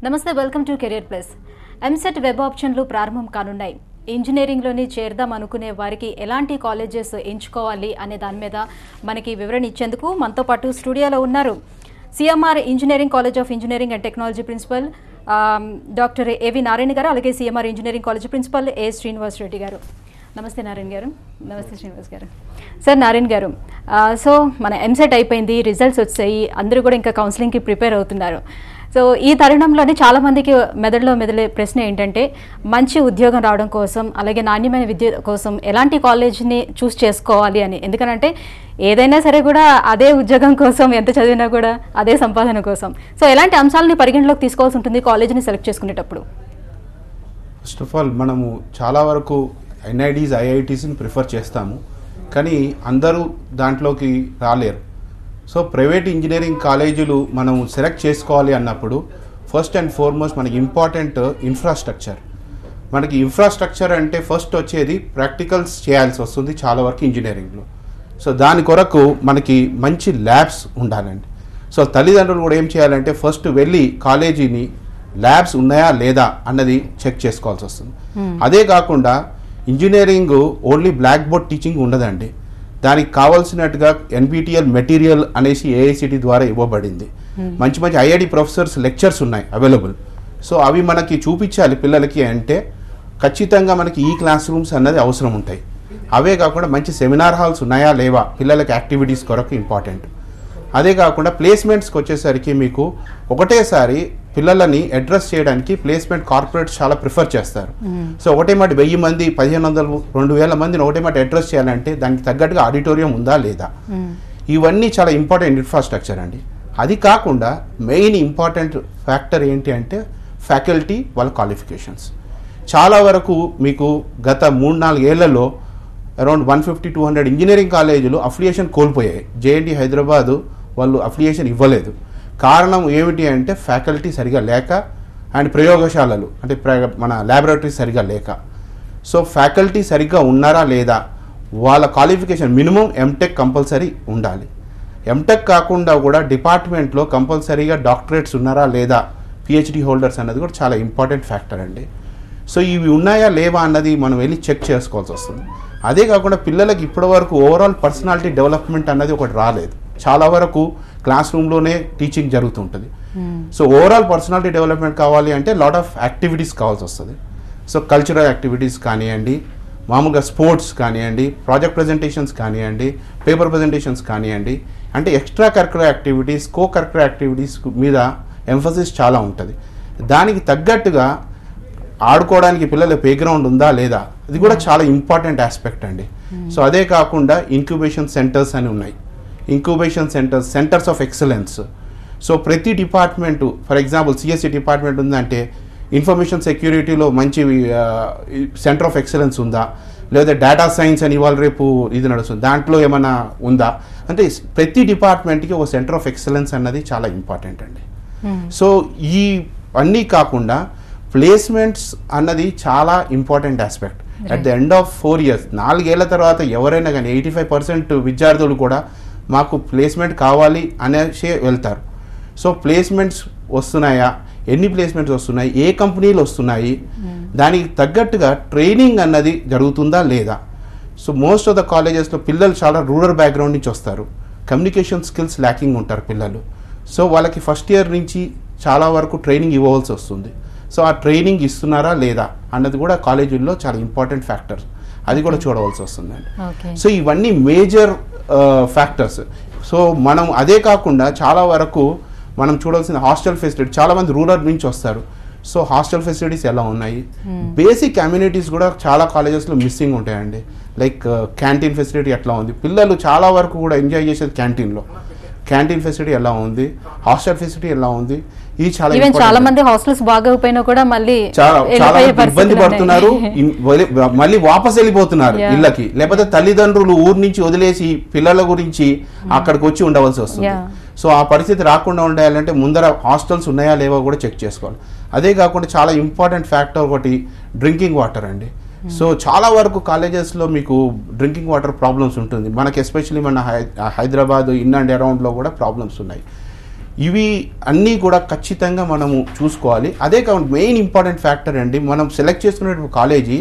నమస్తే, welcome to career plus. EAMCET web ఆప్షన్లు ప్రారంభం కానున్నాయి. ఇంజనీరింగ్లోని చేరదాం అనుకునే వారికి ఎలాంటి కాలేజెస్ ఎంచుకోవాలి అనే దాని మీద మనకి వివరణ ఇచ్చేందుకు మనతో పాటు స్టూడియోలో ఉన్నారు CMR engineering college of engineering and technology principal doctor AV Narayana గారు, అలాగే CMR engineering college principal A Srinivas Reddy గారు. నమస్తే నారాయణ గారు. నమస్తే శ్రీనివాస్ గారు. సార్, నారాయణ గారు, సో మన ఎంసెట్ అయిపోయింది, రిజల్ట్స్ వచ్చాయి, అందరూ కూడా ఇంకా కౌన్సిలింగ్కి ప్రిపేర్ అవుతున్నారు. సో ఈ తరుణంలోనే చాలామందికి మెదడే ప్రశ్న ఏంటంటే, మంచి ఉద్యోగం రావడం కోసం, అలాగే నాణ్యమైన విద్య కోసం ఎలాంటి కాలేజీని చూస్ చేసుకోవాలి అని. ఎందుకంటే ఏదైనా సరే కూడా అదే ఉద్యోగం కోసం, ఎంత చదివినా కూడా అదే సంపాదన కోసం. సో ఎలాంటి అంశాలని పరిగణలోకి తీసుకోవాల్సి ఉంటుంది కాలేజీని సెలెక్ట్ చేసుకునేటప్పుడు? ఫస్ట్ ఆఫ్ ఆల్ మనము చాలా వరకు ఎన్ఐడీస్, ఐఐటీస్ని ప్రిఫర్ చేస్తాము, కానీ అందరూ దాంట్లోకి రాలేరు. సో ప్రైవేట్ ఇంజనీరింగ్ కాలేజీలు మనం సెలెక్ట్ చేసుకోవాలి అన్నప్పుడు ఫస్ట్ అండ్ ఫార్మోస్ట్ మనకి ఇంపార్టెంట్ ఇన్ఫ్రాస్ట్రక్చర్. మనకి ఇన్ఫ్రాస్ట్రక్చర్ అంటే ఫస్ట్ వచ్చేది ప్రాక్టికల్స్ చేయాల్సి వస్తుంది చాలా వరకు ఇంజనీరింగ్లో. సో దాని కొరకు మనకి మంచి ల్యాబ్స్ ఉండాలండి. సో తల్లిదండ్రులు కూడా ఏం చేయాలంటే ఫస్ట్ వెళ్ళి కాలేజీని ల్యాబ్స్ ఉన్నాయా లేదా అన్నది చెక్ చేసుకోవాల్సి వస్తుంది. అదే కాకుండా engineering only black board teaching ఉండదండి. దానికి కావాల్సినట్టుగా ఎన్పిటిఎల్ మెటీరియల్ అనేసి ఏఐసిటి ద్వారా ఇవ్వబడింది. మంచి మంచి ఐఐడి ప్రొఫెసర్స్ లెక్చర్స్ ఉన్నాయి అవైలబుల్. సో అవి మనకి చూపించాలి పిల్లలకి అంటే ఖచ్చితంగా మనకి ఈ క్లాస్ రూమ్స్ అన్నది అవసరం ఉంటాయి. అవే కాకుండా మంచి సెమినార్ హాల్స్ ఉన్నాయా లేవా పిల్లలకి యాక్టివిటీస్ కొరకు ఇంపార్టెంట్. అదే కాకుండా ప్లేస్మెంట్స్కి వచ్చేసరికి మీకు ఒకటేసారి పిల్లలని అడ్రస్ చేయడానికి ప్లేస్మెంట్ కార్పొరేట్స్ చాలా ప్రిఫర్ చేస్తారు. సో ఒకటే మాట 1000 మంది, 1500, 2000 మందిని ఒకటే మాట అడ్రస్ చేయాలంటే దానికి తగ్గట్టుగా ఆడిటోరియం ఉందా లేదా, ఇవన్నీ చాలా ఇంపార్టెంట్ ఇన్ఫ్రాస్ట్రక్చర్ అండి. అది కాకుండా మెయిన్ ఇంపార్టెంట్ ఫ్యాక్టర్ ఏంటి అంటే ఫ్యాకల్టీ, వాళ్ళ క్వాలిఫికేషన్స్. చాలా వరకు మీకు గత 3-4 ఏళ్లలో అరౌండ్ 150-200 ఇంజనీరింగ్ కాలేజీలు అఫిలియేషన్ కోల్పోయాయి. జేఎన్టీ హైదరాబాదు వాళ్ళు అఫిలియేషన్ ఇవ్వలేదు. కారణం ఏమిటి అంటే ఫ్యాకల్టీ సరిగా లేక అండ్ ప్రయోగశాలలు అంటే మన ల్యాబొరేటరీస్ సరిగా లేక. సో ఫ్యాకల్టీ సరిగ్గా ఉన్నారా లేదా, వాళ్ళ క్వాలిఫికేషన్ మినిమం ఎంటెక్ కంపల్సరీ ఉండాలి. ఎంటెక్ కాకుండా కూడా డిపార్ట్మెంట్లో కంపల్సరీగా డాక్టరేట్స్ ఉన్నారా లేదా, పిహెచ్డి హోల్డర్స్ అన్నది కూడా చాలా ఇంపార్టెంట్ ఫ్యాక్టర్ అండి. సో ఇవి ఉన్నాయా లేవా అన్నది మనం వెళ్ళి చెక్ చేసుకోవాల్సి వస్తుంది. అదే కాకుండా పిల్లలకి ఇప్పటివరకు ఓవరాల్ పర్సనాలిటీ డెవలప్మెంట్ అన్నది ఒకటి రాలేదు. చాలా వరకు క్లాస్ రూమ్లోనే టీచింగ్ జరుగుతుంటుంది. సో ఓవరాల్ పర్సనాలిటీ డెవలప్మెంట్ కావాలి అంటే లాట్ ఆఫ్ యాక్టివిటీస్ కావాల్సి వస్తుంది. సో కల్చరల్ యాక్టివిటీస్ కానివ్వండి, మామూలుగా స్పోర్ట్స్ కానివ్వండి, ప్రాజెక్ట్ ప్రజెంటేషన్స్ కానివ్వండి, పేపర్ ప్రజెంటేషన్స్ కానివ్వండి, అంటే extra curricular activities, co curricular activities మీద ఎంఫసిస్ చాలా ఉంటుంది. దానికి తగ్గట్టుగా ఆడుకోవడానికి పిల్లల ప్లే గ్రౌండ్ ఉందా లేదా, ఇది కూడా చాలా ఇంపార్టెంట్ ఆస్పెక్ట్ అండి. సో అదే కాకుండా ఇంక్యుబేషన్ సెంటర్స్ అని ఉన్నాయి. Incubation centres, centres of excellence. So ప్రతి department, for example CSC department ఉందంటే ఇన్ఫర్మేషన్ సెక్యూరిటీలో మంచి సెంటర్ ఆఫ్ ఎక్సలెన్స్ ఉందా, లేదా డేటా సైన్స్ అని ఇవాళ రేపు ఇది నడుస్తుంది, దాంట్లో ఏమైనా ఉందా అంటే ప్రతి డిపార్ట్మెంట్కి ఒక సెంటర్ ఆఫ్ ఎక్సలెన్స్ అన్నది చాలా ఇంపార్టెంట్ అండి. సో ఈ అన్నీ కాకుండా ప్లేస్మెంట్స్ అన్నది చాలా important aspect. At the end of 4 years, 4 ఏళ్ల తర్వాత ఎవరైనా కానీ 85% విద్యార్థులు కూడా మాకు ప్లేస్మెంట్ కావాలి అనేసి వెళ్తారు. సో ప్లేస్మెంట్స్ వస్తున్నాయా, ఎన్ని ప్లేస్మెంట్స్ వస్తున్నాయి, ఏ కంపెనీలు వస్తున్నాయి, దానికి తగ్గట్టుగా ట్రైనింగ్ అన్నది జరుగుతుందా లేదా. సో మోస్ట్ ఆఫ్ ద కాలేజెస్లో పిల్లలు చాలా రూరల్ బ్యాక్గ్రౌండ్ నుంచి వస్తారు. కమ్యూనికేషన్ స్కిల్స్ ల్యాకింగ్ ఉంటారు పిల్లలు. సో వాళ్ళకి ఫస్ట్ ఇయర్ నుంచి చాలా వరకు ట్రైనింగ్ ఇవ్వవలసి వస్తుంది. సో ఆ ట్రైనింగ్ ఇస్తున్నారా లేదా అన్నది కూడా కాలేజీల్లో చాలా ఇంపార్టెంట్ ఫ్యాక్టర్, అది కూడా చూడవలసి వస్తుందండి. సో ఇవన్నీ మేజర్ ఫ్యాక్టర్స్. సో మనం అదే కాకుండా చాలా వరకు మనం చూడాల్సిన హాస్టల్ ఫెసిలిటీ, చాలామంది రూరల్ నుంచి వస్తారు. సో హాస్టల్ ఫెసిలిటీస్ ఎలా ఉన్నాయి, బేసిక్ కమ్యూనిటీస్ కూడా చాలా కాలేజెస్లో మిస్సింగ్ ఉంటాయండి. లైక్ క్యాంటీన్ ఫెసిలిటీ ఎట్లా ఉంది, పిల్లలు చాలా వరకు కూడా ఎంజాయ్ చేసేది క్యాంటీన్లో. క్యాంటీన్ ఫెసిలిటీ ఎలా ఉంది, హాస్టల్ ఫెసిలిటీ ఎలా ఉంది, ఇది చాలా మంది హాస్టల్స్ బాగోకపోయినా కూడా మళ్ళీ చాలా ఇబ్బంది పడుతున్నారు, మళ్ళీ వాపస్ వెళ్ళిపోతున్నారు ఇళ్ళకి. లేకపోతే తల్లిదండ్రులు ఊరు నుంచి వదిలేసి పిల్లల గురించి అక్కడికి వచ్చి ఉండవలసి వస్తుంది. సో ఆ పరిస్థితి రాకుండా ఉండాలంటే ముందర హాస్టల్స్ ఉన్నాయా లేవో కూడా చెక్ చేసుకోవాలి. అదే కాకుండా చాలా ఇంపార్టెంట్ ఫ్యాక్టర్ ఒకటి డ్రింకింగ్ వాటర్ అండి. సో చాలా వరకు కాలేజెస్లో మీకు డ్రింకింగ్ వాటర్ ప్రాబ్లమ్స్ ఉంటుంది. మనకి ఎస్పెషల్లీ మన హైదరాబాద్ ఇన్ అండ్ అరౌండ్లో కూడా ప్రాబ్లమ్స్ ఉన్నాయి. ఇవి అన్నీ కూడా ఖచ్చితంగా మనము చూసుకోవాలి. అదే కాకుండా మెయిన్ ఇంపార్టెంట్ ఫ్యాక్టర్ అండి, మనం సెలెక్ట్ చేసుకునే కాలేజీ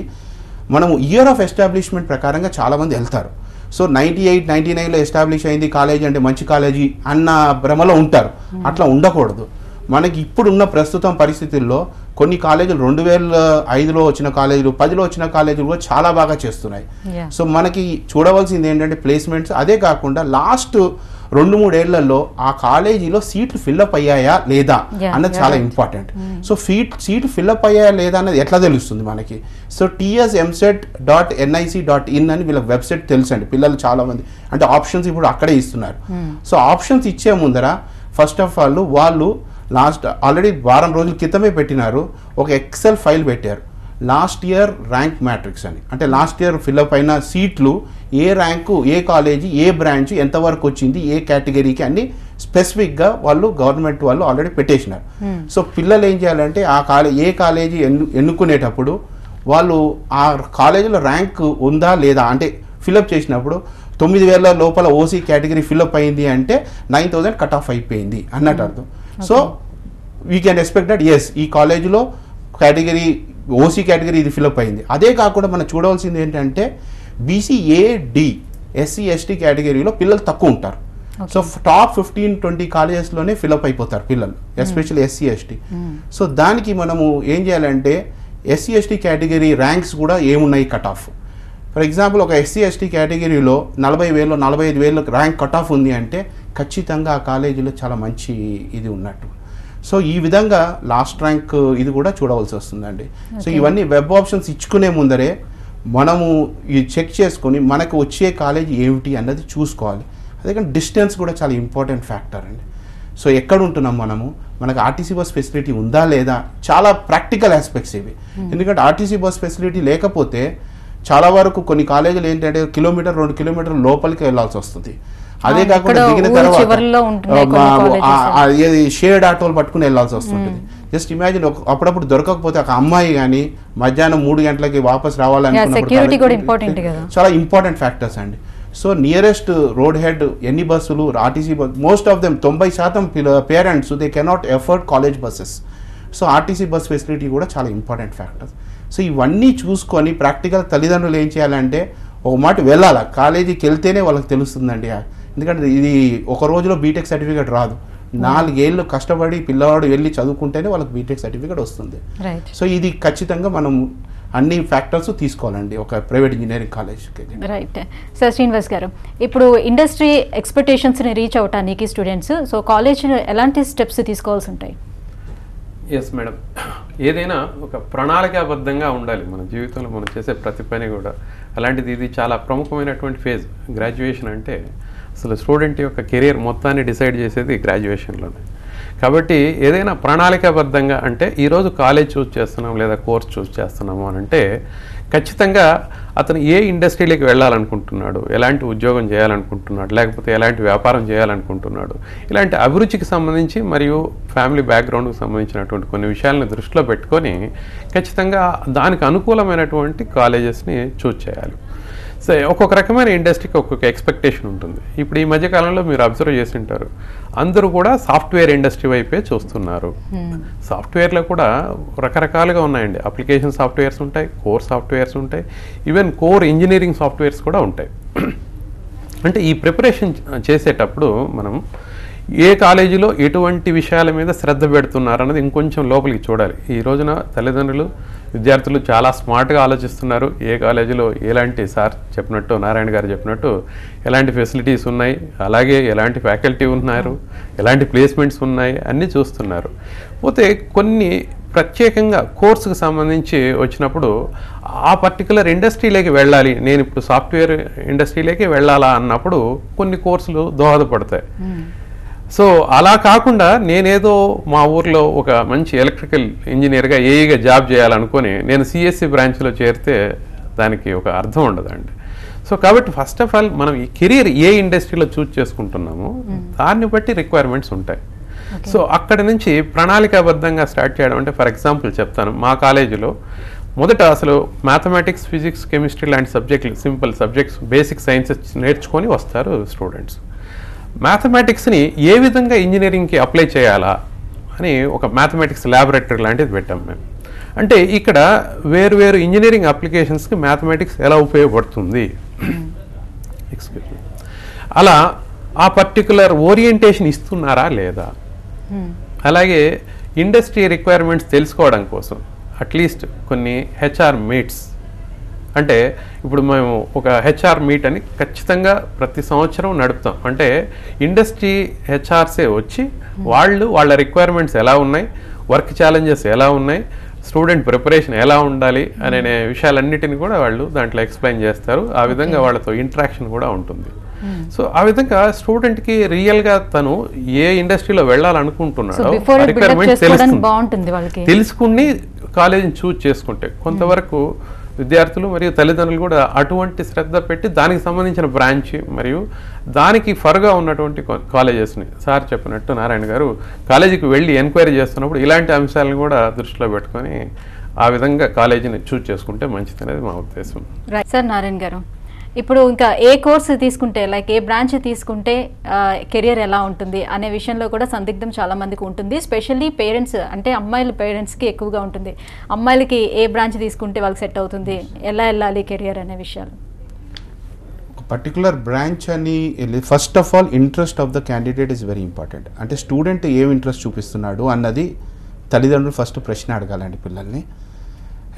మనము ఇయర్ ఆఫ్ ఎస్టాబ్లిష్మెంట్ ప్రకారంగా చాలామంది వెళ్తారు. సో 98, 99లో ఎస్టాబ్లిష్ అయింది కాలేజీ అంటే మంచి కాలేజీ అన్న భ్రమలో ఉంటారు. అట్లా ఉండకూడదు. మనకి ఇప్పుడున్న ప్రస్తుతం పరిస్థితుల్లో కొన్ని కాలేజీలు 2005లో వచ్చిన కాలేజీలు, 10లో వచ్చిన కాలేజీలు కూడా చాలా బాగా చేస్తున్నాయి. సో మనకి చూడవలసింది ఏంటంటే ప్లేస్మెంట్స్. అదే కాకుండా లాస్ట్ 2-3 ఏళ్లలో ఆ కాలేజీలో సీట్లు ఫిల్అప్ అయ్యాయా లేదా అన్నది చాలా ఇంపార్టెంట్. సో సీట్లు ఫిల్అప్ అయ్యాయా లేదా అన్నది ఎట్లా తెలుస్తుంది మనకి? సో tsemset.nic.in అని వీళ్ళకి వెబ్సైట్ తెలుసండి. పిల్లలు చాలా మంది అంటే ఆప్షన్స్ ఇప్పుడు అక్కడే ఇస్తున్నారు. సో ఆప్షన్స్ ఇచ్చే ముందర ఫస్ట్ ఆఫ్ ఆల్ వాళ్ళు ఆల్రెడీ వారం రోజుల క్రితమే పెట్టినారు, ఒక ఎక్సెల్ ఫైల్ పెట్టారు. లాస్ట్ ఇయర్ ర్యాంక్ మ్యాట్రిక్స్ అని, అంటే లాస్ట్ ఇయర్ ఫిల్అప్ అయిన సీట్లు ఏ ర్యాంకు, ఏ కాలేజీ, ఏ బ్రాంచ్ ఎంతవరకు వచ్చింది, ఏ కేటగిరీకి అన్ని స్పెసిఫిక్గా వాళ్ళు గవర్నమెంట్ వాళ్ళు ఆల్రెడీ పెట్టేసినారు. సో పిల్లలు ఏం చేయాలంటే ఏ కాలేజీ ఎన్నుకునేటప్పుడు వాళ్ళు ఆ కాలేజీలో ర్యాంక్ ఉందా లేదా అంటే ఫిల్అప్ చేసినప్పుడు 9,000 లోపల ఓసీ కేటగిరీ ఫిల్అప్ అయింది అంటే 9,000 కట్ ఆఫ్ అయిపోయింది అన్నట్టు అర్థం. So we can expect that ఎస్ ఈ కాలేజీలో కేటగిరీ ఓసీ కేటగిరీ ఇది ఫిల్అప్ అయింది. అదే కాకుండా మనం చూడవలసింది ఏంటంటే BCAD SC ST కేటగిరీలో పిల్లలు తక్కువ ఉంటారు. సో టాప్ 15-20 కాలేజెస్లోనే ఫిల్అప్ అయిపోతారు పిల్లలు, ఎస్పెషల్లీ SC ST. సో దానికి మనము ఏం చేయాలంటే SC ST కేటగిరీ ర్యాంక్స్ కూడా ఏమున్నాయి కట్ ఆఫ్. ఫర్ ఎగ్జాంపుల్ ఒక SC ST కేటగిరీలో 40,000 45,000 ర్యాంక్ కట్ ఆఫ్ ఉంది అంటే ఖచ్చితంగా ఆ కాలేజీలో చాలా మంచి ఇది ఉన్నట్టు. సో ఈ విధంగా లాస్ట్ ర్యాంక్ ఇది కూడా చూడవలసి వస్తుందండి. సో ఇవన్నీ వెబ్ ఆప్షన్స్ ఇచ్చుకునే ముందరే మనము ఇది చెక్ చేసుకొని మనకు వచ్చే కాలేజీ ఏమిటి అన్నది చూసుకోవాలి. అదే కానీ డిస్టెన్స్ కూడా చాలా ఇంపార్టెంట్ ఫ్యాక్టర్ అండి. సో ఎక్కడ ఉంటున్నాం మనకు ఆర్టీసీ బస్ ఫెసిలిటీ ఉందా లేదా, చాలా ప్రాక్టికల్ ఆస్పెక్ట్స్ ఇవి. ఎందుకంటే ఆర్టీసీ బస్ ఫెసిలిటీ లేకపోతే చాలా వరకు కొన్ని కాలేజీలు ఏంటంటే 1-2 కిలోమీటర్ల లోపలికి వెళ్ళాల్సి వస్తుంది. అదే కాకుండా దిగిన తర్వాత షేర్డ్ ఆటోలు పట్టుకుని వెళ్ళాల్సి వస్తుంటుంది. జస్ట్ ఇమాజిన్ అప్పుడప్పుడు దొరకకపోతే ఒక అమ్మాయి కానీ మధ్యాహ్నం 3 గంటలకి వాపస్ రావాలనుకున్నప్పుడు చాలా ఇంపార్టెంట్ ఫ్యాక్టర్స్ అండి. సో నియరెస్ట్ రోడ్ హెడ్ ఎన్ని బస్సులు, RTC bus most of them 90% parents they cannot afford college buses. So RTC bus facility కూడా చాలా ఇంపార్టెంట్ ఫ్యాక్టర్స్. సో ఇవన్నీ చూసుకొని ప్రాక్టికల్ తల్లిదండ్రులు ఏం చేయాలంటే ఒక మాట వెళ్ళాలి, కాలేజీకి వెళ్తేనే వాళ్ళకి తెలుస్తుందండి. ఎందుకంటే ఇది ఒక రోజులో బీటెక్ సర్టిఫికేట్ రాదు, 4 ఏళ్ళు కష్టపడి పిల్లవాడు వెళ్ళి చదువుకుంటేనే వాళ్ళకి బీటెక్ సర్టిఫికేట్ వస్తుంది. సో ఇది ఖచ్చితంగా మనం అన్ని ఫ్యాక్టర్స్ తీసుకోవాలండి ఒక ప్రైవేట్ ఇంజనీరింగ్ కాలేజ్కి. Right sir. శ్రీనివాస్ గారు, ఇప్పుడు ఇండస్ట్రీ ఎక్స్పెక్టేషన్స్ని రీచ్ అవటానికి స్టూడెంట్స్ సో కాలేజ్ ఎలాంటి స్టెప్స్ తీసుకోవాల్సి ఉంటాయి? ఎస్ మేడం, ఏదైనా ఒక ప్రణాళికాబద్ధంగా ఉండాలి మన జీవితంలో మనం చేసే ప్రతి పని కూడా. అలాంటిది ఇది చాలా ప్రముఖమైనటువంటి ఫేజ్. గ్రాడ్యుయేషన్ అంటే అసలు స్టూడెంట్ యొక్క కెరీర్ మొత్తాన్ని డిసైడ్ చేసేది గ్రాడ్యుయేషన్లోనే. కాబట్టి ఏదైనా ప్రణాళికాబద్ధంగా అంటే ఈరోజు కాలేజ్ చూస్ చేస్తున్నాం లేదా కోర్స్ చూస్ చేస్తున్నాము అని అంటే ఖచ్చితంగా అతను ఏ ఇండస్ట్రీలోకి వెళ్ళాలనుకుంటున్నాడు, ఎలాంటి ఉద్యోగం చేయాలనుకుంటున్నాడు, లేకపోతే ఎలాంటి వ్యాపారం చేయాలనుకుంటున్నాడు, ఇలాంటి అభిరుచికి సంబంధించి మరియు ఫ్యామిలీ బ్యాక్గ్రౌండ్కి సంబంధించినటువంటి కొన్ని విషయాలను దృష్టిలో పెట్టుకొని ఖచ్చితంగా దానికి అనుకూలమైనటువంటి కాలేజెస్ని చూస్ చేయాలి. సో ఒక్కొక్క రకమైన ఇండస్ట్రీకి ఒక్కొక్క ఎక్స్పెక్టేషన్ ఉంటుంది. ఇప్పుడు ఈ మధ్యకాలంలో మీరు అబ్జర్వ్ చేసి ఉంటారు, అందరూ కూడా సాఫ్ట్వేర్ ఇండస్ట్రీ వైపే చూస్తున్నారు. సాఫ్ట్వేర్లో కూడా రకరకాలుగా ఉన్నాయండి. అప్లికేషన్ సాఫ్ట్వేర్స్ ఉంటాయి, కోర్ సాఫ్ట్వేర్స్ ఉంటాయి, ఈవెన్ కోర్ ఇంజనీరింగ్ సాఫ్ట్వేర్స్ కూడా ఉంటాయి. అంటే ఈ ప్రిపరేషన్ చేసేటప్పుడు మనం ఏ కాలేజీలో ఎటువంటి విషయాల మీద శ్రద్ధ పెడుతున్నారు అన్నది ఇంకొంచెం లోపలికి చూడాలి. ఈ రోజున తల్లిదండ్రులు విద్యార్థులు చాలా స్మార్ట్గా ఆలోచిస్తున్నారు. ఏ కాలేజీలో ఎలాంటి సార్ చెప్పినట్టు, నారాయణ గారు చెప్పినట్టు ఎలాంటి ఫెసిలిటీస్ ఉన్నాయి, అలాగే ఎలాంటి ఫ్యాకల్టీ ఉన్నారు, ఎలాంటి ప్లేస్మెంట్స్ ఉన్నాయి అన్నీ చూస్తున్నారు. పోతే కొన్ని ప్రత్యేకంగా కోర్సుకు సంబంధించి వచ్చినప్పుడు ఆ పర్టికులర్ ఇండస్ట్రీలోకి వెళ్ళాలి, నేను ఇప్పుడు సాఫ్ట్వేర్ ఇండస్ట్రీలోకి వెళ్ళాలా అన్నప్పుడు కొన్ని కోర్సులు దోహదపడతాయి. సో అలా కాకుండా నేనేదో మా ఊర్లో ఒక మంచి ఎలక్ట్రికల్ ఇంజనీర్గా ఏఈగా జాబ్ చేయాలనుకొని నేను సిఎస్సి బ్రాంచ్లో చేరితే దానికి ఒక అర్థం ఉండదండి. సో కాబట్టి ఫస్ట్ ఆఫ్ ఆల్ మనం ఈ కెరీర్ ఏ ఇండస్ట్రీలో చూస్ చేసుకుంటున్నామో దాన్ని బట్టి రిక్వైర్మెంట్స్ ఉంటాయి. సో అక్కడ నుంచి ప్రణాళికాబద్ధంగా స్టార్ట్ చేయడం అంటే ఫర్ ఎగ్జాంపుల్ చెప్తాను, మా కాలేజీలో మొదట అసలు మ్యాథమెటిక్స్, ఫిజిక్స్, కెమిస్ట్రీ లాంటి సబ్జెక్టులు, సింపుల్ సబ్జెక్ట్స్, బేసిక్ సైన్సెస్ నేర్చుకొని వస్తారు స్టూడెంట్స్. మ్యాథమెటిక్స్ని ఏ విధంగా ఇంజనీరింగ్కి అప్లై చేయాలా అని ఒక మ్యాథమెటిక్స్ ల్యాబొరేటరీ లాంటిది పెట్టాం మేము. అంటే ఇక్కడ వేరు ఇంజనీరింగ్ అప్లికేషన్స్కి మ్యాథమెటిక్స్ ఎలా ఉపయోగపడుతుంది, ఎక్స్క్యూజ్ మీ, అలా ఆ పర్టికులర్ ఓరియంటేషన్ ఇస్తున్నారా లేదా, అలాగే ఇండస్ట్రీ రిక్వైర్మెంట్స్ తెలుసుకోవడం కోసం అట్లీస్ట్ కొన్ని హెచ్ఆర్ మీట్స్, అంటే ఇప్పుడు మేము ఒక హెచ్ఆర్ మీట్ అని ఖచ్చితంగా ప్రతి సంవత్సరం నడుపుతాం. అంటే ఇండస్ట్రీ హెచ్ఆర్సే వచ్చి వాళ్ళ రిక్వైర్మెంట్స్ ఎలా ఉన్నాయి, వర్క్ ఛాలెంజెస్ ఎలా ఉన్నాయి, స్టూడెంట్ ప్రిపరేషన్ ఎలా ఉండాలి అనే విషయాలన్నిటిని కూడా వాళ్ళు దాంట్లో ఎక్స్ప్లెయిన్ చేస్తారు. ఆ విధంగా వాళ్ళతో ఇంటరాక్షన్ కూడా ఉంటుంది. సో ఆ విధంగా స్టూడెంట్కి రియల్గా తను ఏ ఇండస్ట్రీలో వెళ్ళాలనుకుంటున్నాడో రిక్వైర్మెంట్స్ తెలుసుకుని కాలేజీని చూజ్ చేసుకుంటే కొంతవరకు విద్యార్థులు మరియు తల్లిదండ్రులు కూడా అటువంటి శ్రద్ధ పెట్టి దానికి సంబంధించిన బ్రాంచ్ మరియు దానికి ఫర్గా ఉన్నటువంటి కాలేజెస్ని సార్ చెప్పినట్టు నారాయణ గారు కాలేజీకి వెళ్ళి ఎంక్వైరీ చేస్తున్నప్పుడు ఇలాంటి అంశాలను కూడా దృష్టిలో పెట్టుకొని ఆ విధంగా కాలేజీని చూజ్ చేసుకుంటే మంచిది అనేది మా ఉద్దేశం. Right sir. నారాయణ గారు, ఇప్పుడు ఇంకా ఏ కోర్సు తీసుకుంటే లైక్ ఏ బ్రాంచ్ తీసుకుంటే కెరియర్ ఎలా ఉంటుంది అనే విషయంలో కూడా సందిగ్ధం చాలా మందికి ఉంటుంది. స్పెషల్లీ పేరెంట్స్, అంటే అమ్మాయిల పేరెంట్స్కి ఎక్కువగా ఉంటుంది. అమ్మాయిలకి ఏ బ్రాంచ్ తీసుకుంటే వాళ్ళకి సెట్ అవుతుంది, ఎలా వెళ్ళాలి కెరియర్ అనే విషయాలు. పర్టికులర్ బ్రాంచ్ అని first of all interest of the candidate is very important. అంటే స్టూడెంట్ ఏం ఇంట్రెస్ట్ చూపిస్తున్నాడు అన్నది తల్లిదండ్రులు ఫస్ట్ ప్రశ్న అడగాలండి పిల్లల్ని.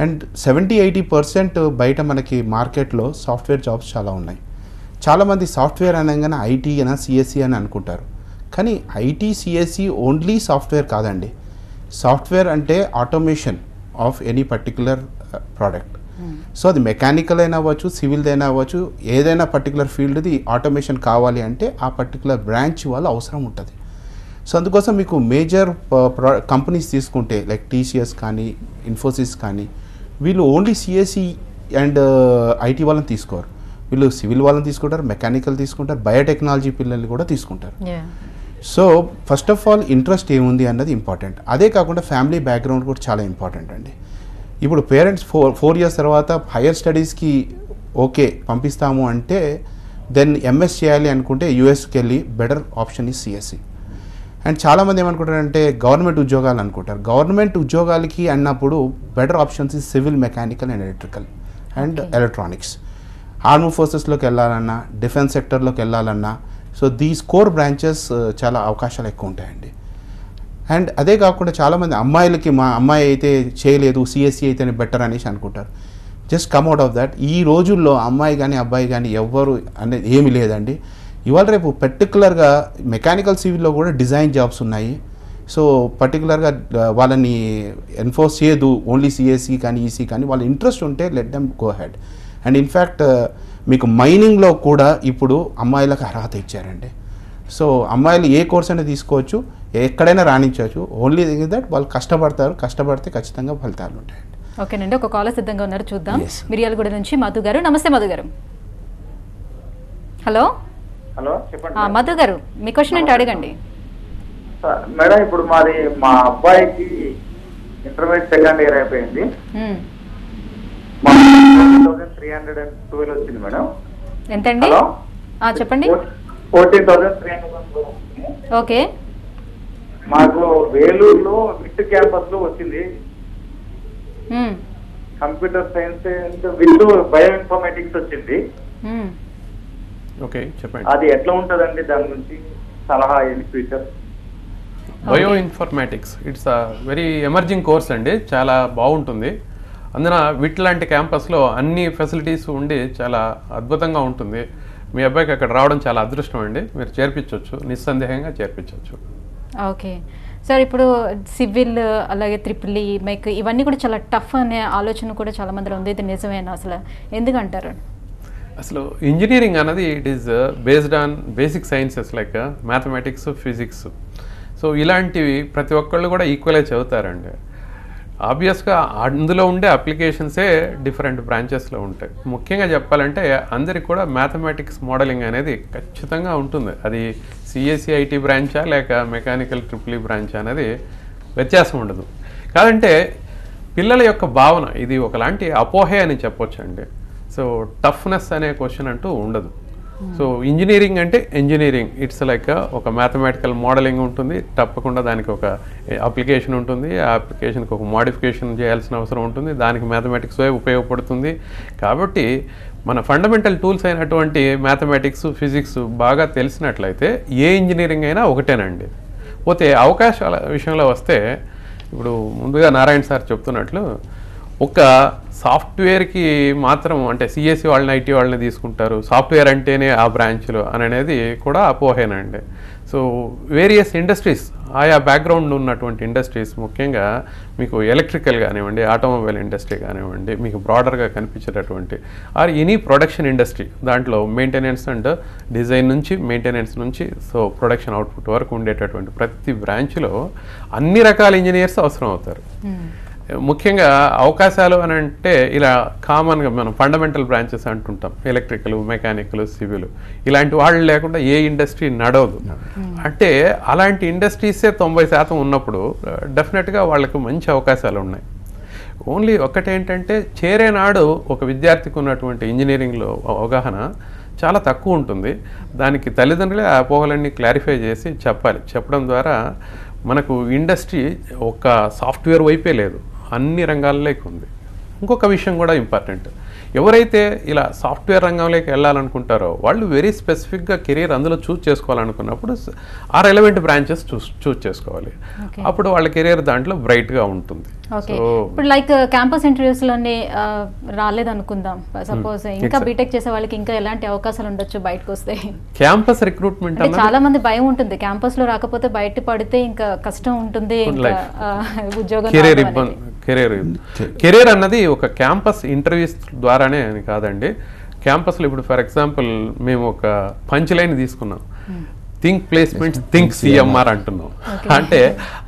అండ్ 70-80% బయట మనకి మార్కెట్లో సాఫ్ట్వేర్ జాబ్స్ చాలా ఉన్నాయి. చాలామంది సాఫ్ట్వేర్ అనగానే ఐటీ అయినా సిఎస్సి అని అనుకుంటారు. కానీ ఐటీ సిఎస్సి ఓన్లీ సాఫ్ట్వేర్ కాదండి. సాఫ్ట్వేర్ అంటే automation of any particular product. So అది మెకానికల్ అయినా అవ్వచ్చు, సివిల్దైనా అవ్వచ్చు, ఏదైనా పర్టికులర్ ఫీల్డ్ది ఆటోమేషన్ కావాలి అంటే ఆ పర్టికులర్ బ్రాంచ్ వల్ల అవసరం ఉంటుంది. సో అందుకోసం మీకు మేజర్ కంపెనీస్ తీసుకుంటే లైక్ టీసీఎస్ కానీ ఇన్ఫోసిస్ కానీ వీళ్ళు ఓన్లీ సిఎస్సి అండ్ ఐటీ వాళ్ళని తీసుకోరు. వీళ్ళు సివిల్ వాళ్ళని తీసుకుంటారు, మెకానికల్ తీసుకుంటారు, బయోటెక్నాలజీ పిల్లల్ని కూడా తీసుకుంటారు. So first of all interest ఏముంది అన్నది ఇంపార్టెంట్. అదే కాకుండా ఫ్యామిలీ బ్యాక్గ్రౌండ్ కూడా చాలా ఇంపార్టెంట్ అండి. ఇప్పుడు పేరెంట్స్ 4 years తర్వాత హైయర్ స్టడీస్కి ఓకే పంపిస్తాము అంటే దెన్ ఎంఎస్ చేయాలి అనుకుంటే యూఎస్కి వెళ్ళి బెటర్ ఆప్షన్ ఈ సిఎస్సి. అండ్ చాలామంది ఏమనుకుంటారంటే గవర్నమెంట్ ఉద్యోగాలు అనుకుంటారు. గవర్నమెంట్ ఉద్యోగాలకి అన్నప్పుడు బెటర్ ఆప్షన్స్ ఈ civil, mechanical and electrical and electronics. Army ఫోర్సెస్లోకి వెళ్ళాలన్నా, డిఫెన్స్ సెక్టర్లోకి వెళ్ళాలన్నా, సో దీస్ కోర్ బ్రాంచెస్ చాలా అవకాశాలు ఎక్కువ ఉంటాయండి. అండ్ అదే కాకుండా చాలామంది అమ్మాయిలకి మా అమ్మాయి అయితే చేయలేదు సిఎస్సి అయితేనే బెటర్ అనేసి అనుకుంటారు. Just come out of that. ఈ రోజుల్లో అమ్మాయి కానీ అబ్బాయి కానీ ఎవ్వరు అనేది ఏమీ లేదండి. ఇవాళ రేపు పర్టికులర్గా మెకానికల్ సివిల్లో కూడా డిజైన్ జాబ్స్ ఉన్నాయి. సో పర్టికులర్గా వాళ్ళని ఎన్ఫోర్స్ చేయదు ఓన్లీ సిఎస్సి కానీ ఈసీ కానీ. వాళ్ళ ఇంట్రెస్ట్ ఉంటే let them go head. And in fact మీకు మైనింగ్లో కూడా ఇప్పుడు అమ్మాయిలకు అర్హత ఇచ్చారండి. సో అమ్మాయిలు ఏ కోర్స్ అయినా తీసుకోవచ్చు, ఎక్కడైనా రాణించవచ్చు. ఓన్లీ థింగ్ ఇస్ దట్ వాళ్ళు కష్టపడితే ఖచ్చితంగా ఫలితాలు ఉంటాయండి. ఓకేనండి, ఒక కాలర్ సిద్ధంగా ఉన్నారు, చూద్దాం. మిర్యాలగూడ నుంచి మధు గారు. నమస్తే మధు గారు. హలో హలో చెప్పండి. మధు గారు, మీ క్వశ్చన్ ఏంటి అడగండి. మేడం, ఇప్పుడు మా అబ్బాయికి ఇంటర్మీడియట్ సెకండ్ ఇయర్ అయిపోయింది. 312 వచ్చింది మేడం. ఎంతండి? చెప్పండి. 14,300. ఓకే. మాకు వేలూరులో విత్ క్యాంపస్ లో వచ్చింది computer science and with bio informatics వచ్చింది. ఓకే, చెప్పండి. అది ఎట్లా ఉంటుందండి? దాని నుంచి సలహా ఏంటి future? Bio informatics it's a very emerging course అండి. చాలా బాగుంటుంది. అందున విట్ లాంటి క్యాంపస్లో అన్ని ఫెసిలిటీస్ ఉండి చాలా అద్భుతంగా ఉంటుంది. మీ అబ్బాయికి అక్కడ రావడం చాలా అదృష్టం అండి. మీరు చేర్పించవచ్చు, నిస్సందేహంగా చేర్పించవచ్చు. ఓకే సార్, ఇప్పుడు సివిల్ అలాగే ట్రిపుల్ మైక్ ఇవన్నీ కూడా చాలా టఫ్ అనే ఆలోచన కూడా చాలా మందిలో ఉంది. ఇది నిజమేనా? అసలు ఎందుకంటారు? అసలు ఇంజనీరింగ్ అన్నది it is based on basic sciences like mathematics, physics. So ఇలాంటివి ప్రతి ఒక్కళ్ళు కూడా ఈక్వల్గా చదువుతారండి. ఆబ్వియస్గా అందులో ఉండే అప్లికేషన్సే డిఫరెంట్ బ్రాంచెస్లో ఉంటాయి. ముఖ్యంగా చెప్పాలంటే అందరికి కూడా మ్యాథమెటిక్స్ మోడలింగ్ అనేది ఖచ్చితంగా ఉంటుంది. అది సిఎస్సి ఐటీ బ్రాంచా లేక మెకానికల్ ట్రిపుల్ బ్రాంచ్ అనేది వ్యత్యాసం ఉండదు. కాదంటే పిల్లల యొక్క భావన ఇది ఒకలాంటి అపోహే అని చెప్పొచ్చండి. సో టఫ్నెస్ అనే క్వశ్చన్ అంటూ ఉండదు. సో ఇంజనీరింగ్ అంటే ఇంజనీరింగ్ ఇట్స్ లైక్ ఒక మ్యాథమెటికల్ మోడలింగ్ ఉంటుంది, తప్పకుండా దానికి ఒక అప్లికేషన్ ఉంటుంది, ఆ అప్లికేషన్కి ఒక మోడిఫికేషన్ చేయాల్సిన అవసరం ఉంటుంది, దానికి మ్యాథమెటిక్స్ ఉపయోగపడుతుంది. కాబట్టి మన ఫండమెంటల్ టూల్స్ అయినటువంటి మ్యాథమెటిక్స్, ఫిజిక్స్ బాగా తెలిసినట్లయితే ఏ ఇంజనీరింగ్ అయినా ఒకటేనండి. పోతే అవకాశాల విషయంలో వస్తే ఇప్పుడు ముందుగా నారాయణ సార్ చెప్తున్నట్లు ఒక సాఫ్ట్వేర్కి మాత్రం అంటే సిఎస్సి వాళ్ళని, ఐటీ వాళ్ళని తీసుకుంటారు, సాఫ్ట్వేర్ అంటేనే ఆ బ్రాంచ్లో అని అనేది కూడా అపోహేనండి. సో వేరియస్ ఇండస్ట్రీస్, ఆయా బ్యాక్గ్రౌండ్ ఉన్నటువంటి ఇండస్ట్రీస్, ముఖ్యంగా మీకు ఎలక్ట్రికల్ కానివ్వండి, ఆటోమొబైల్ ఇండస్ట్రీ కానివ్వండి, మీకు బ్రాడర్గా కనిపించేటటువంటి ఆర్ ఎనీ ప్రొడక్షన్ ఇండస్ట్రీ, దాంట్లో మెయింటెనెన్స్ అండ్ డిజైన్ నుంచి మెయింటెనెన్స్ నుంచి సో ప్రొడక్షన్ అవుట్పుట్ వరకు ఉండేటటువంటి ప్రతి బ్రాంచ్లో అన్ని రకాల ఇంజనీర్స్ అవసరం అవుతారు. ముఖ్యంగా అవకాశాలు అని అంటే ఇలా కామన్గా మనం ఫండమెంటల్ బ్రాంచెస్ అంటుంటాం, ఎలక్ట్రికల్, మెకానికల్, సివిల్, ఇలాంటి వాళ్ళు లేకుండా ఏ ఇండస్ట్రీ నడవదు. అంటే అలాంటి ఇండస్ట్రీసే 90% ఉన్నప్పుడు డెఫినెట్గా వాళ్ళకు మంచి అవకాశాలు ఉన్నాయి. ఓన్లీ ఒక్కటేంటంటే చేరే నాడు ఒక విద్యార్థికి ఉన్నటువంటి ఇంజనీరింగ్లో అవగాహన చాలా తక్కువ ఉంటుంది. దానికి తల్లిదండ్రులే ఆ అపోహలన్నీ క్లారిఫై చేసి చెప్పాలి. చెప్పడం ద్వారా మనకు ఇండస్ట్రీ ఒక సాఫ్ట్వేర్ వైపే లేదు, అన్ని రంగాల్లోకి ఉంది. ఇంకొక విషయం కూడా ఇంపార్టెంట్, ఎవరైతే ఇలా సాఫ్ట్వేర్ రంగంలోకి వెళ్ళాలనుకుంటారో వాళ్ళు వెరీ స్పెసిఫిక్గా కెరీర్ అందులో చూస్ చేసుకోవాలనుకున్నప్పుడు ఆ రెలవెంట్ బ్రాంచెస్ చూస్ చేసుకోవాలి. అప్పుడు వాళ్ళ కెరీర్ దాంట్లో బ్రైట్గా ఉంటుంది. ఓకే, ఇప్పుడు లైక్ క్యాంపస్ ఇంటర్వ్యూస్లోనే రాలేదనుకుందాం, సపోజ్ ఇంకా బీటెక్ చేసే వాళ్ళకి ఇంకా ఎలాంటి అవకాశాలు ఉండొచ్చు బయటకు వస్తే? క్యాంపస్ రిక్రూట్మెంట్ అంటే చాలా మంది భయం ఉంటుంది, క్యాంపస్లో రాకపోతే బయట పడితే ఇంకా కష్టం ఉంటుంది, ఉద్యోగం, కెరీర్ అన్నది ఒక క్యాంపస్ ఇంటర్వ్యూస్ ద్వారానే అని కాదండి. క్యాంపస్లో ఇప్పుడు ఫర్ ఎగ్జాంపుల్ మేము ఒక పంచ్ లైన్ తీసుకున్నాం, థింక్ ప్లేస్మెంట్ థింక్ సిఎంఆర్ అంటున్నాం. అంటే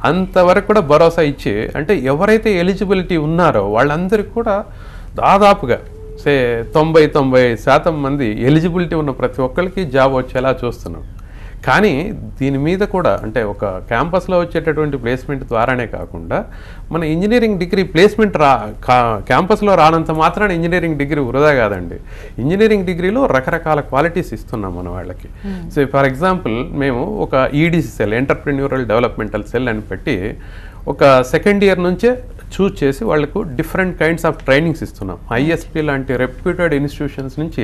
అంతవరకు కూడా భరోసా ఇచ్చి, అంటే ఎవరైతే ఎలిజిబిలిటీ ఉన్నారో వాళ్ళందరికీ కూడా దాదాపుగా 90% మంది ఎలిజిబిలిటీ ఉన్న ప్రతి ఒక్కరికి జాబ్ వచ్చేలా చూస్తున్నాం. కానీ దీని మీద కూడా అంటే ఒక క్యాంపస్లో వచ్చేటటువంటి ప్లేస్మెంట్ ద్వారానే కాకుండా మన ఇంజనీరింగ్ డిగ్రీ ప్లేస్మెంట్ క్యాంపస్లో రానంత మాత్రాన ఇంజనీరింగ్ డిగ్రీ వృధా కాదండి. ఇంజనీరింగ్ డిగ్రీలో రకరకాల క్వాలిటీస్ ఇస్తున్నాం మన వాళ్ళకి. సో ఫర్ ఎగ్జాంపుల్ మేము ఒక EDC cell, entrepreneurial developmental cell అని పెట్టి ఒక సెకండ్ ఇయర్ నుంచే చూస్ చేసి వాళ్ళకు డిఫరెంట్ కైండ్స్ ఆఫ్ ట్రైనింగ్స్ ఇస్తున్నాం. ఐఎస్పి లాంటి రెప్యూటెడ్ ఇన్స్టిట్యూషన్స్ నుంచి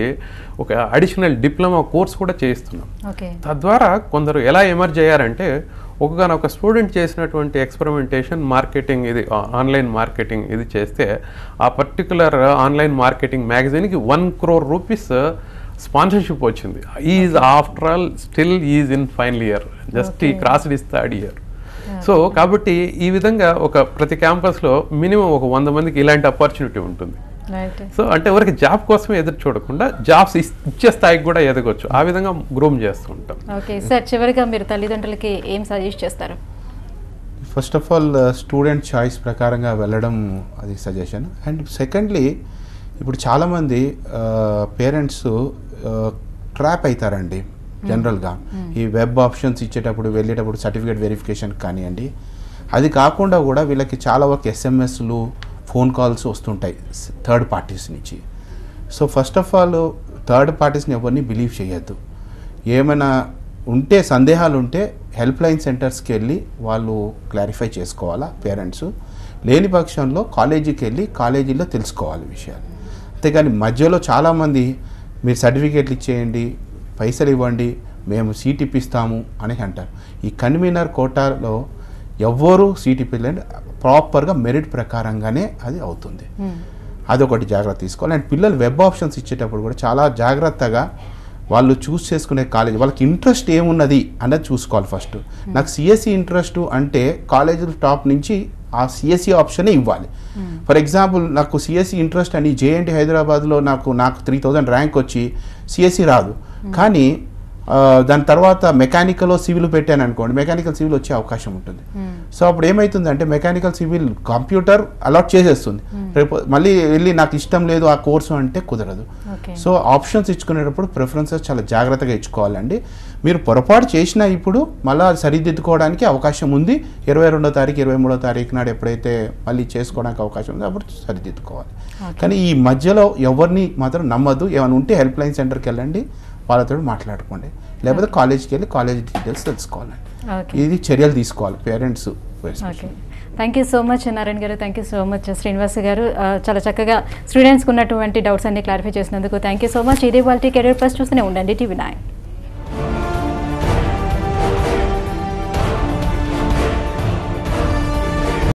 ఒక అడిషనల్ డిప్లొమా కోర్స్ కూడా చేయిస్తున్నాం. తద్వారా కొందరు ఎలా ఎమర్జ్ అయ్యారంటే, ఒక స్టూడెంట్ చేసినటువంటి ఎక్స్పెరిమెంటేషన్ మార్కెటింగ్, ఇది ఆన్లైన్ మార్కెటింగ్ ఇది చేస్తే ఆ పర్టికులర్ ఆన్లైన్ మార్కెటింగ్ మ్యాగజైన్కి 1 crore rupees స్పాన్సర్షిప్ వచ్చింది. Is after all still is in final year, just ఈ crossed is 3rd year. So కాబట్టి ఈ విధంగా ఒక ప్రతి క్యాంపస్లో మినిమం ఒక 100 మందికి ఇలాంటి ఆపర్చునిటీ ఉంటుంది. సో అంటే ఎవరికి జాబ్ కోసమే ఎదురు చూడకుండా జాబ్స్ ఇచ్చే స్థాయికి కూడా ఎదగొచ్చు, ఆ విధంగా గ్రూమ్ చేస్తూ ఉంటాం. ఓకే సార్, చివరిగా మీరు తల్లిదండ్రులకి ఏం సజెస్ట్ చేస్తారు? First of all student choice ప్రకారంగా వెళ్ళడం అది సజెషన్. అండ్ సెకండ్లీ ఇప్పుడు చాలామంది పేరెంట్స్ ట్రాప్ అవుతారండి జనరల్గా ఈ వెబ్ ఆప్షన్స్ ఇచ్చేటప్పుడు వెళ్ళేటప్పుడు సర్టిఫికేట్ వెరిఫికేషన్ కానివ్వండి. అది కాకుండా కూడా వీళ్ళకి చాలా వరకు ఎస్ఎంఎస్లు, ఫోన్ కాల్స్ వస్తుంటాయి థర్డ్ పార్టీస్ నుంచి. So first of all third పార్టీస్ని ఎవరిని బిలీవ్ చేయొద్దు. ఏమైనా ఉంటే సందేహాలు ఉంటే హెల్ప్ లైన్ సెంటర్స్కి వెళ్ళి వాళ్ళు క్లారిఫై చేసుకోవాలా పేరెంట్స్. లేని పక్షంలో కాలేజీకి వెళ్ళి కాలేజీలో తెలుసుకోవాలి విషయాలు. అంతేగాని మధ్యలో చాలామంది మీరు సర్టిఫికేట్లు ఇచ్చేయండి, పైసలు ఇవ్వండి, మేము సీట్ ఇప్పిస్తాము అని అంటారు. ఈ కన్వీనర్ కోటాలో ఎవ్వరూ సీట్ ఇప్పించలేండి, ప్రాపర్గా మెరిట్ ప్రకారంగానే అది అవుతుంది. అదొకటి జాగ్రత్త తీసుకోవాలి. అండ్ పిల్లలు వెబ్ ఆప్షన్స్ ఇచ్చేటప్పుడు కూడా చాలా జాగ్రత్తగా వాళ్ళు చూస్ చేసుకునే కాలేజ్ వాళ్ళకి ఇంట్రెస్ట్ ఏమున్నది అన్నది చూసుకోవాలి. ఫస్ట్ నాకు సిఎస్సి ఇంట్రెస్ట్ అంటే కాలేజీల టాప్ నుంచి ఆ సిఎస్సి ఆప్షనే ఇవ్వాలి. ఫర్ ఎగ్జాంపుల్ నాకు సిఎస్సి ఇంట్రెస్ట్ అని జేఎన్టీ హైదరాబాద్లో నాకు 3000 ర్యాంక్ వచ్చి సిఎస్సి రాదు, కానీ దాని తర్వాత మెకానికల్ సివిల్ పెట్టాను అనుకోండి, మెకానికల్ సివిల్ వచ్చే అవకాశం ఉంటుంది. సో అప్పుడు ఏమవుతుందంటే మెకానికల్ సివిల్ కంప్యూటర్ అలాట్ చేసేస్తుంది. రేపు మళ్ళీ వెళ్ళి నాకు ఇష్టం లేదు ఆ కోర్సు అంటే కుదరదు. సో ఆప్షన్స్ ఇచ్చుకునేటప్పుడు ప్రిఫరెన్సెస్ చాలా జాగ్రత్తగా ఇచ్చుకోవాలండి. మీరు పొరపాటు చేసినా ఇప్పుడు మళ్ళీ సరిదిద్దుకోవడానికి అవకాశం ఉంది. 22వ తారీఖు 23వ తారీఖు నాడు ఎప్పుడైతే మళ్ళీ చేసుకోవడానికి అవకాశం ఉంది అప్పుడు సరిదిద్దుకోవాలి. కానీ ఈ మధ్యలో ఎవరిని మాత్రం నమ్మద్దు. ఏమైనా ఉంటే హెల్ప్ లైన్ సెంటర్కి వెళ్ళండి, వాళ్ళతో మాట్లాడుకోండి, లేకపోతే కాలేజ్కి వెళ్ళి కాలేజ్ డీటెయిల్స్ తెలుసుకోవాలండి. ఓకే, ఇది చర్యలు తీసుకోవాలి parents. Okay, thank you so much Narayana garu, thank you so much Srinivas garu. చాలా చక్కగా స్టూడెంట్స్కి ఉన్నటువంటి డౌట్స్ అన్ని క్లారిఫై చేసినందుకు థ్యాంక్ యూ సో మచ్. ఇది వాళ్ళ కెరీర్ ప్లస్ చూస్తూనే ఉండండి TV9.